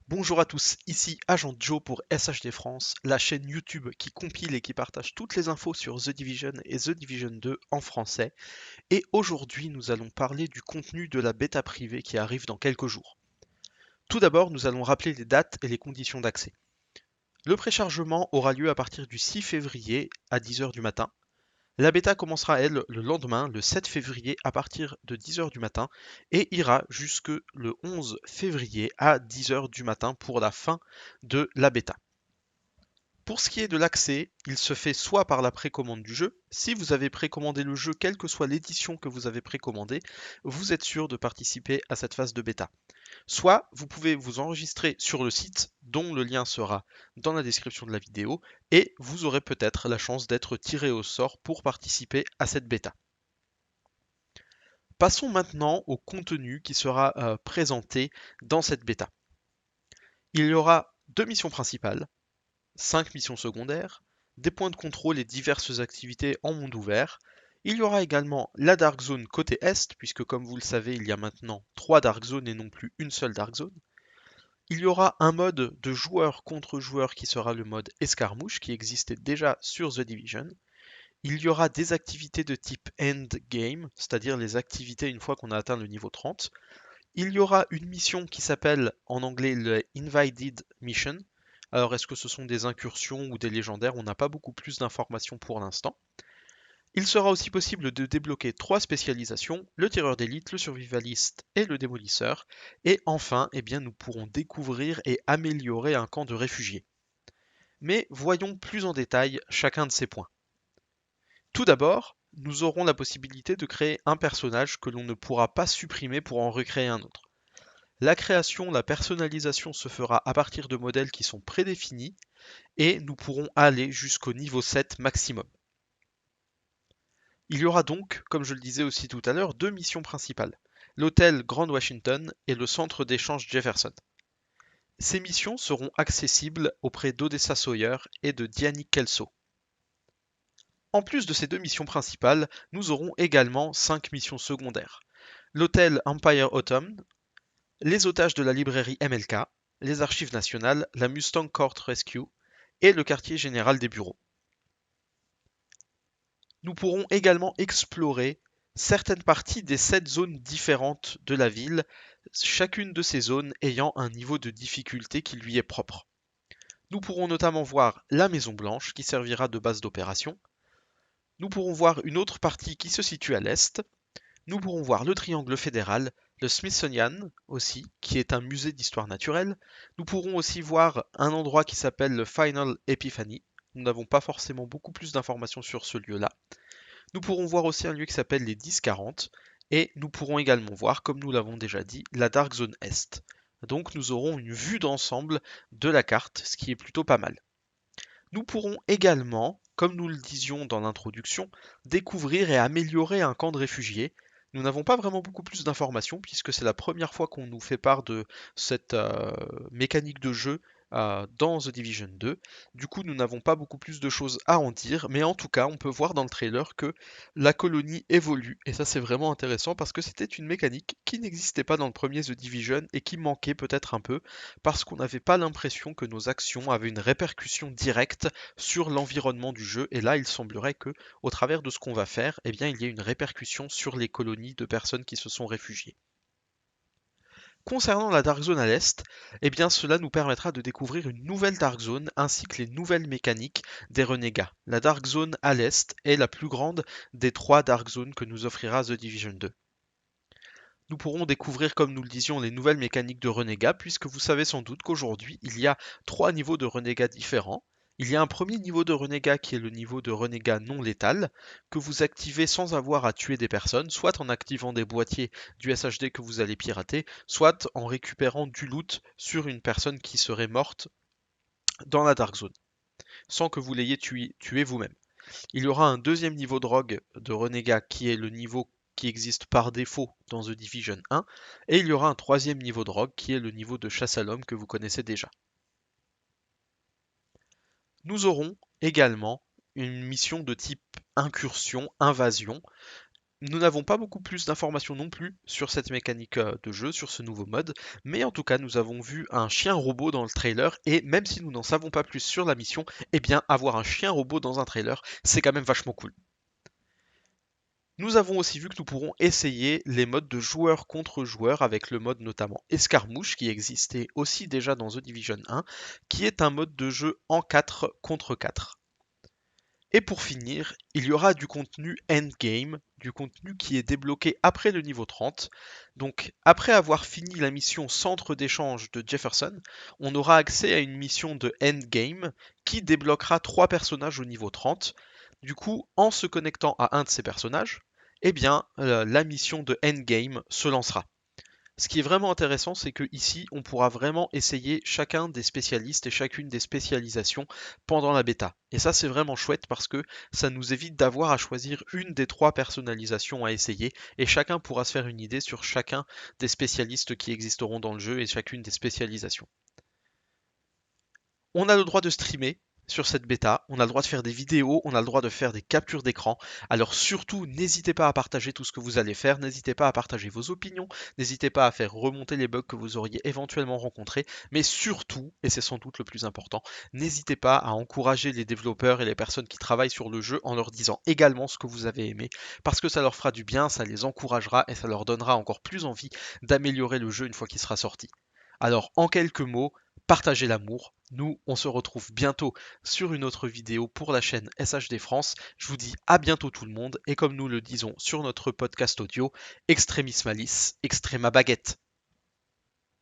Bonjour à tous, ici Agent Joe pour SHD France, la chaîne YouTube qui compile et qui partage toutes les infos sur The Division et The Division 2 en français. Et aujourd'hui, nous allons parler du contenu de la bêta privée qui arrive dans quelques jours. Tout d'abord, nous allons rappeler les dates et les conditions d'accès. Le préchargement aura lieu à partir du 6 février à 10h du matin. La bêta commencera, elle, le lendemain, le 7 février, à partir de 10h du matin, et ira jusque le 11 février à 10h du matin pour la fin de la bêta. Pour ce qui est de l'accès, il se fait soit par la précommande du jeu. Si vous avez précommandé le jeu, quelle que soit l'édition que vous avez précommandée, vous êtes sûr de participer à cette phase de bêta. Soit vous pouvez vous enregistrer sur le site, dont le lien sera dans la description de la vidéo, et vous aurez peut-être la chance d'être tiré au sort pour participer à cette bêta. Passons maintenant au contenu qui sera présenté dans cette bêta. Il y aura deux missions principales, 5 missions secondaires, des points de contrôle et diverses activités en monde ouvert. Il y aura également la Dark Zone côté Est, puisque comme vous le savez, il y a maintenant 3 Dark Zones et non plus une seule Dark Zone. Il y aura un mode de joueur contre joueur qui sera le mode escarmouche, qui existait déjà sur The Division. Il y aura des activités de type endgame, c'est-à-dire les activités une fois qu'on a atteint le niveau 30. Il y aura une mission qui s'appelle en anglais le Invited Mission. Alors est-ce que ce sont des incursions ou des légendaires? On n'a pas beaucoup plus d'informations pour l'instant. Il sera aussi possible de débloquer 3 spécialisations, le tireur d'élite, le survivaliste et le démolisseur. Et enfin, eh bien, nous pourrons découvrir et améliorer un camp de réfugiés. Mais voyons plus en détail chacun de ces points. Tout d'abord, nous aurons la possibilité de créer un personnage que l'on ne pourra pas supprimer pour en recréer un autre. La création, la personnalisation se fera à partir de modèles qui sont prédéfinis et nous pourrons aller jusqu'au niveau 7 maximum. Il y aura donc, comme je le disais aussi tout à l'heure, deux missions principales, l'hôtel Grand Washington et le centre d'échange Jefferson. Ces missions seront accessibles auprès d'Odessa Sawyer et de Diani Kelso. En plus de ces deux missions principales, nous aurons également 5 missions secondaires. L'hôtel Empire Autumn, les otages de la librairie MLK, les archives nationales, la Mustang Court Rescue et le quartier général des bureaux. Nous pourrons également explorer certaines parties des 7 zones différentes de la ville, chacune de ces zones ayant un niveau de difficulté qui lui est propre. Nous pourrons notamment voir la Maison Blanche qui servira de base d'opération. Nous pourrons voir une autre partie qui se situe à l'est. Nous pourrons voir le Triangle fédéral, le Smithsonian aussi, qui est un musée d'histoire naturelle. Nous pourrons aussi voir un endroit qui s'appelle le Final Epiphany. Nous n'avons pas forcément beaucoup plus d'informations sur ce lieu-là. Nous pourrons voir aussi un lieu qui s'appelle les 1040. Et nous pourrons également voir, comme nous l'avons déjà dit, la Dark Zone Est. Donc nous aurons une vue d'ensemble de la carte, ce qui est plutôt pas mal. Nous pourrons également, comme nous le disions dans l'introduction, découvrir et améliorer un camp de réfugiés. Nous n'avons pas vraiment beaucoup plus d'informations puisque c'est la première fois qu'on nous fait part de cette mécanique de jeu dans The Division 2. Du coup, nous n'avons pas beaucoup plus de choses à en dire, mais en tout cas, on peut voir dans le trailer que la colonie évolue, et ça c'est vraiment intéressant parce que c'était une mécanique qui n'existait pas dans le premier The Division et qui manquait peut-être un peu parce qu'on n'avait pas l'impression que nos actions avaient une répercussion directe sur l'environnement du jeu, et là il semblerait que, au travers de ce qu'on va faire, eh bien il y ait une répercussion sur les colonies de personnes qui se sont réfugiées. Concernant la Dark Zone à l'est, eh bien cela nous permettra de découvrir une nouvelle Dark Zone ainsi que les nouvelles mécaniques des renégats. La Dark Zone à l'est est la plus grande des 3 Dark Zones que nous offrira The Division 2. Nous pourrons découvrir, comme nous le disions, les nouvelles mécaniques de renégats, puisque vous savez sans doute qu'aujourd'hui, il y a 3 niveaux de renégats différents. Il y a un premier niveau de renégat qui est le niveau de renégat non létal, que vous activez sans avoir à tuer des personnes, soit en activant des boîtiers du SHD que vous allez pirater, soit en récupérant du loot sur une personne qui serait morte dans la Dark Zone, sans que vous l'ayez tué vous-même. Il y aura un deuxième niveau de rogue de renégat qui est le niveau qui existe par défaut dans The Division 1, et il y aura un troisième niveau de rogue qui est le niveau de chasse à l'homme que vous connaissez déjà. Nous aurons également une mission de type incursion, invasion. Nous n'avons pas beaucoup plus d'informations non plus sur cette mécanique de jeu, sur ce nouveau mode, mais en tout cas nous avons vu un chien robot dans le trailer, et même si nous n'en savons pas plus sur la mission, eh bien avoir un chien robot dans un trailer, c'est quand même vachement cool. Nous avons aussi vu que nous pourrons essayer les modes de joueur contre joueur avec le mode notamment escarmouche qui existait aussi déjà dans The Division 1, qui est un mode de jeu en 4 contre 4. Et pour finir, il y aura du contenu endgame, du contenu qui est débloqué après le niveau 30. Donc après avoir fini la mission centre d'échange de Jefferson, on aura accès à une mission de endgame qui débloquera 3 personnages au niveau 30. Du coup, en se connectant à un de ces personnages, eh bien la mission de endgame se lancera. Ce qui est vraiment intéressant, c'est que ici, on pourra vraiment essayer chacun des spécialistes et chacune des spécialisations pendant la bêta. Et ça, c'est vraiment chouette parce que ça nous évite d'avoir à choisir une des 3 personnalisations à essayer et chacun pourra se faire une idée sur chacun des spécialistes qui existeront dans le jeu et chacune des spécialisations. On a le droit de streamer sur cette bêta, on a le droit de faire des vidéos, on a le droit de faire des captures d'écran. Alors surtout, n'hésitez pas à partager tout ce que vous allez faire, n'hésitez pas à partager vos opinions, n'hésitez pas à faire remonter les bugs que vous auriez éventuellement rencontrés, mais surtout, et c'est sans doute le plus important, n'hésitez pas à encourager les développeurs et les personnes qui travaillent sur le jeu en leur disant également ce que vous avez aimé, parce que ça leur fera du bien, ça les encouragera et ça leur donnera encore plus envie d'améliorer le jeu une fois qu'il sera sorti. Alors, en quelques mots, partagez l'amour. Nous, on se retrouve bientôt sur une autre vidéo pour la chaîne SHD France. Je vous dis à bientôt tout le monde et comme nous le disons sur notre podcast audio, Extremis Malis, Extrema Baguette.